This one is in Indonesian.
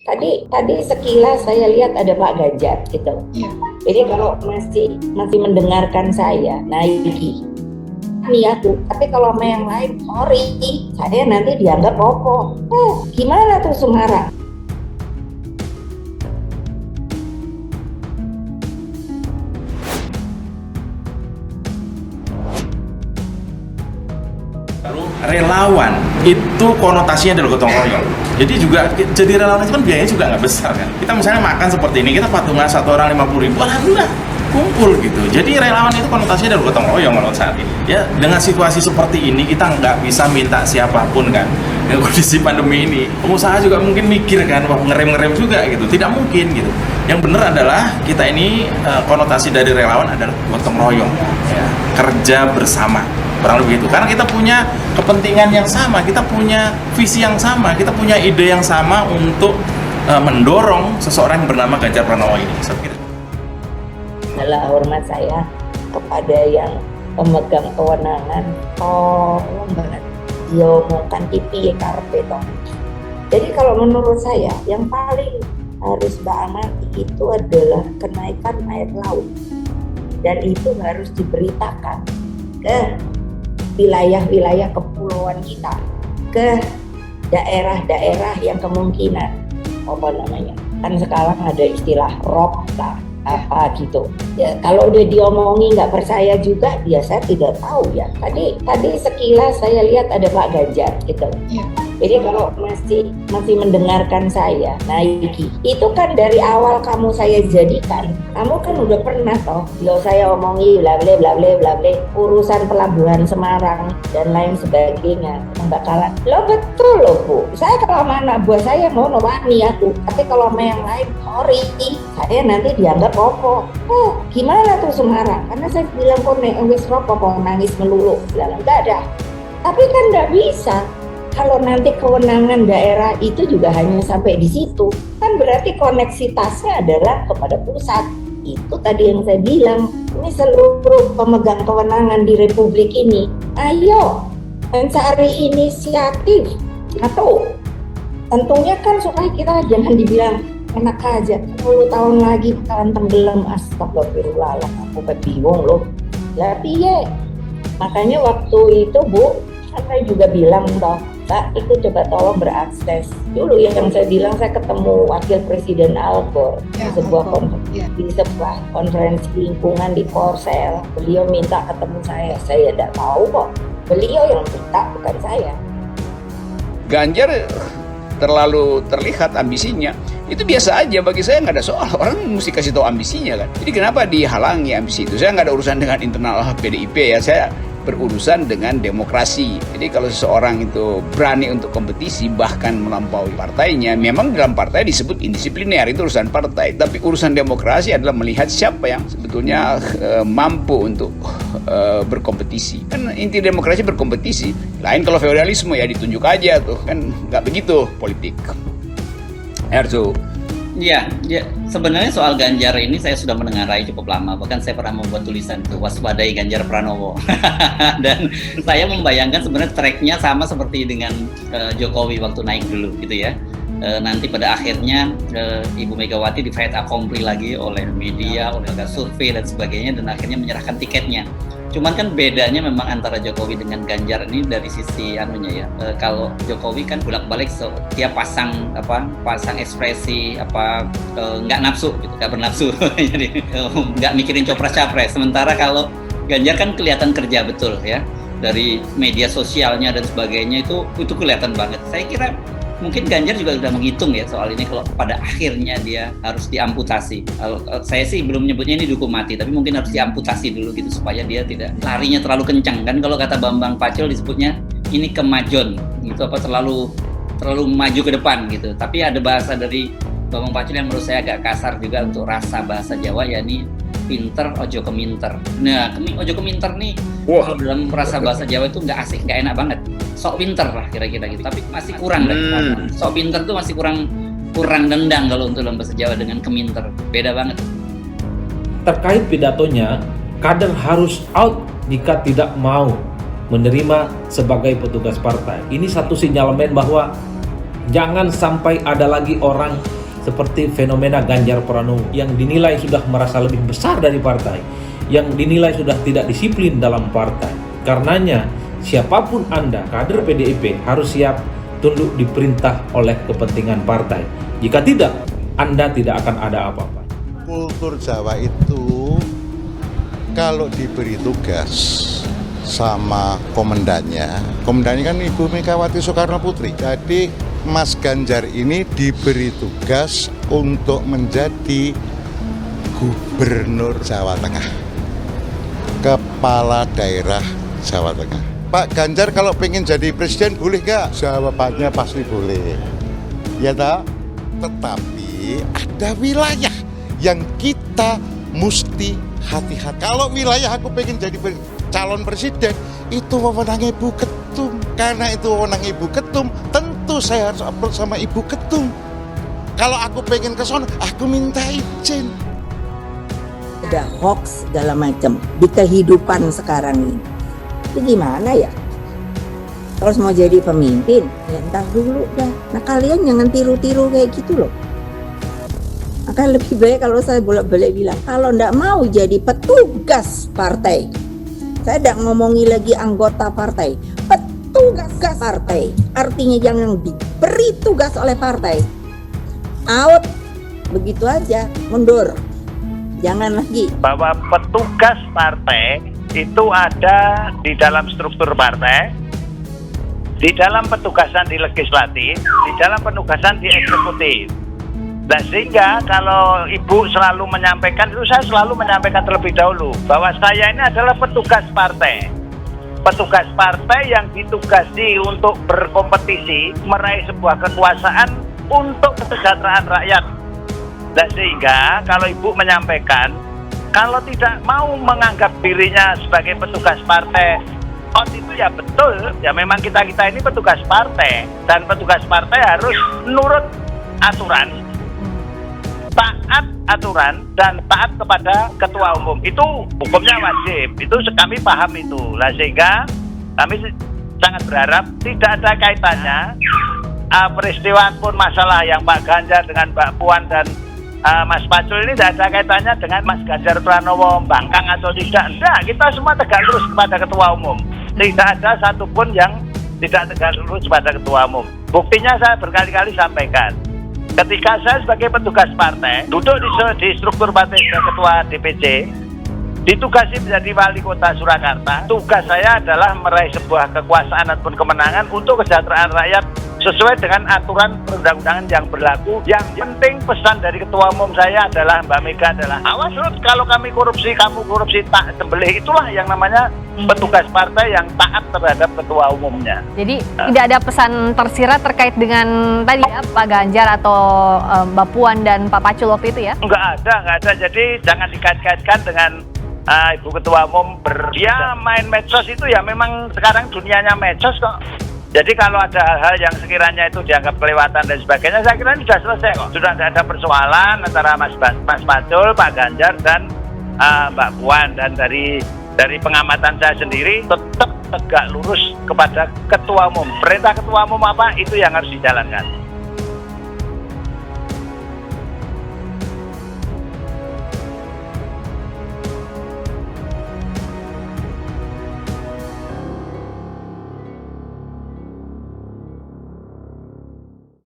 Tadi sekilas saya lihat ada Pak Ganjar gitu. Iya. Jadi kalau masih mendengarkan saya naiki nih aku, tapi kalau sama yang lain sorry, saya nanti dianggap rokok. Gimana tuh Semarang? Relawan itu konotasinya adalah gotong royong. Jadi juga jadi relawan itu kan biayanya juga nggak besar kan. Kita misalnya makan seperti ini, kita patungan satu orang 50.000, alhamdulillah kumpul gitu. Jadi relawan itu konotasinya adalah gotong royong menurut saat ini. Ya dengan situasi seperti ini kita nggak bisa minta siapapun kan. Dengan kondisi pandemi ini, pengusaha juga mungkin mikir kan, wah ngerem juga gitu. Tidak mungkin gitu. Yang benar adalah kita ini konotasi dari relawan adalah gotong royong, ya, kerja bersama. Kurang lebih itu, karena kita punya kepentingan yang sama, kita punya visi yang sama, kita punya ide yang sama untuk mendorong seseorang yang bernama Ganjar Pranowo ini. Saya kira Adalah hormat saya kepada yang pemegang kewenangan, tolong banget diomongkan TV karpet toh. Jadi kalau menurut saya yang paling harus amati itu adalah kenaikan air laut, dan itu harus diberitakan ke wilayah-wilayah kepulauan kita, ke daerah-daerah yang kemungkinan kan sekarang ada istilah ROP lah apa gitu ya. Kalau udah diomongi nggak percaya juga ya saya tidak tahu ya. Tadi sekilas saya lihat ada Pak Ganjar gitu. Iya. Jadi kalau masih mendengarkan saya naiki, itu kan dari awal kamu saya jadikan, kamu kan udah pernah toh, saya omongi bla bla urusan pelabuhan Semarang dan lain sebagainya, bakalan lo betul loh Bu. Saya kalau sama anak buah saya mau wani aku, tapi kalau sama yang lain sorry, saya nanti dianggap rokok. Gimana tuh Semarang? Karena saya bilang kok wis rokok kok nangis melulu, bilang enggak ada. Tapi kan nggak bisa. Kalau nanti kewenangan daerah itu juga hanya sampai di situ, kan berarti koneksitasnya adalah kepada pusat. Itu tadi yang saya bilang, ini seluruh pemegang kewenangan di Republik ini, ayo mencari inisiatif. Atau tentunya kan supaya kita jangan dibilang enak aja, 10 tahun lagi bakalan tenggelam, astagfirullah, aku bingung loh. Tapi ya, makanya waktu itu Bu, saya juga bilang toh, Pak, itu coba tolong berakses. Dulu yang saya bilang, saya ketemu Wakil Presiden Al Gore Ya, di sebuah ya. di sebuah konferensi lingkungan di Korsel. Beliau minta ketemu saya tidak tahu kok. Beliau yang minta, bukan saya. Ganjar terlalu terlihat ambisinya. Itu biasa aja, bagi saya nggak ada soal. Orang mesti kasih tahu ambisinya kan. Jadi kenapa dihalangi ambisi itu? Saya nggak ada urusan dengan internal PDIP ya. Saya berurusan dengan demokrasi. Jadi kalau seseorang itu berani untuk kompetisi bahkan melampaui partainya, memang dalam partai disebut indisipliner, itu urusan partai. Tapi urusan demokrasi adalah melihat siapa yang sebetulnya mampu untuk berkompetisi. Kan inti demokrasi berkompetisi. Lain kalau feodalisme ya ditunjuk aja tuh, kan nggak begitu politik. Erzo. Ya, sebenarnya soal Ganjar ini saya sudah menengarai cukup lama. Bahkan saya pernah membuat tulisan itu, waspadai Ganjar Pranowo. Dan saya membayangkan sebenarnya tracknya sama seperti dengan Jokowi waktu naik dulu gitu ya. Nanti pada akhirnya Ibu Megawati di fait accompli lagi oleh media, oleh lembaga survei dan sebagainya, dan akhirnya menyerahkan tiketnya. Cuman kan bedanya memang antara Jokowi dengan Ganjar ini dari sisi anunya ya. Kalau Jokowi kan bolak-balik setiap pasang ekspresi nggak nafsu gitu, nggak bernafsu. Jadi nggak mikirin copres-capres. Sementara kalau Ganjar kan kelihatan kerja betul ya. Dari media sosialnya dan sebagainya itu kelihatan banget. Saya kira mungkin Ganjar juga sudah menghitung ya soal ini, kalau pada akhirnya dia harus diamputasi. Saya sih belum menyebutnya ini dihukum mati, tapi mungkin harus diamputasi dulu gitu supaya dia tidak larinya terlalu kencang. Kan kalau kata Bambang Pacul disebutnya ini kemajon, gitu terlalu maju ke depan gitu. Tapi ada bahasa dari Bambang Pacul yang menurut saya agak kasar juga untuk rasa bahasa Jawa, yakni pinter ojo keminter. Nah, ojo keminter nih kalau dalam rasa bahasa Jawa itu nggak asik, nggak enak banget. Sok pinter lah kira-kira gitu, tapi masih kurang kan. Sok pinter tuh masih kurang dendang kalau untuk dalam bahasa Jawa dengan keminter, beda banget. Terkait pidatonya, kader harus out jika tidak mau menerima sebagai petugas partai. Ini satu sinyalemen bahwa jangan sampai ada lagi orang seperti fenomena Ganjar Pranowo yang dinilai sudah merasa lebih besar dari partai, yang dinilai sudah tidak disiplin dalam partai. Karenanya, siapapun Anda, kader PDIP, harus siap tunduk diperintah oleh kepentingan partai. Jika tidak, Anda tidak akan ada apa-apa. Kultur Jawa itu kalau diberi tugas sama komandannya kan Ibu Megawati Soekarno Putri. Jadi Mas Ganjar ini diberi tugas untuk menjadi Gubernur Jawa Tengah, Kepala Daerah Jawa Tengah. Pak Ganjar kalau pengen jadi presiden boleh nggak? Jawabannya pasti boleh, ya tak? Tetapi ada wilayah yang kita mesti hati-hati. Kalau wilayah aku pengen jadi calon presiden, itu wewenang Ibu Ketum. Karena itu wewenang Ibu Ketum, tentu saya harus approve sama Ibu Ketum. Kalau aku pengen ke sana, aku minta izin. Ada hoax segala macam di kehidupan sekarang ini. Itu gimana ya? Kalau mau jadi pemimpin, ya entar dulu dah. Nah kalian jangan tiru-tiru kayak gitu loh. Maka lebih baik kalau saya bolak-balik bilang, kalau enggak mau jadi petugas partai, saya tidak ngomongi lagi anggota partai, petugas partai. Artinya jangan diberi tugas oleh partai, out, begitu aja, mundur. Jangan lagi. Bahwa petugas partai itu ada di dalam struktur partai, di dalam petugasan di legislatif, di dalam petugasan di eksekutif. Nah, sehingga kalau Ibu selalu menyampaikan itu, saya selalu menyampaikan terlebih dahulu bahwa saya ini adalah petugas partai. Petugas partai yang ditugasi untuk berkompetisi meraih sebuah kekuasaan untuk kesejahteraan rakyat. Nah, sehingga kalau Ibu menyampaikan kalau tidak mau menganggap dirinya sebagai petugas partai, itu ya betul, ya memang kita ini petugas partai, dan petugas partai harus nurut aturan, taat aturan, dan taat kepada ketua umum. Itu hukumnya wajib, itu kami paham itu. Nah, sehingga kami sangat berharap tidak ada kaitannya peristiwa pun masalah yang Pak Ganjar dengan Mbak Puan dan Mas Pacul ini tidak ada kaitannya dengan Mas Ganjar Pranowo bangkang atau tidak. Enggak, kita semua tegak lurus kepada ketua umum. Tidak ada satupun yang tidak tegak lurus kepada ketua umum. Buktinya saya berkali-kali sampaikan. Ketika saya sebagai petugas partai duduk di struktur partai sebagai ketua DPC, ditugasi menjadi wali kota Surakarta, tugas saya adalah meraih sebuah kekuasaan ataupun kemenangan untuk kesejahteraan rakyat sesuai dengan aturan perundang-undangan yang berlaku. Yang penting pesan dari ketua umum saya adalah Mbak Mega adalah awas lu kalau kami korupsi, kamu korupsi, tak sembelih. Itulah yang namanya petugas partai yang taat terhadap ketua umumnya. Jadi tidak ada pesan tersirat terkait dengan tadi ya Pak Ganjar atau Mbak Puan dan Pak Pacul waktu itu ya? Enggak ada. Jadi jangan dikait-kaitkan dengan Ibu Ketua Umum dia main medsos itu ya memang sekarang dunianya medsos kok. Jadi kalau ada hal-hal yang sekiranya itu dianggap kelewatan dan sebagainya, saya kira ini sudah selesai kok. Sudah tidak ada persoalan antara Mas Pacul, Pak Ganjar, dan Mbak Puan. Dan dari pengamatan saya sendiri, tetap tegak lurus kepada Ketua Umum. Perintah Ketua Umum apa, itu yang harus dijalankan.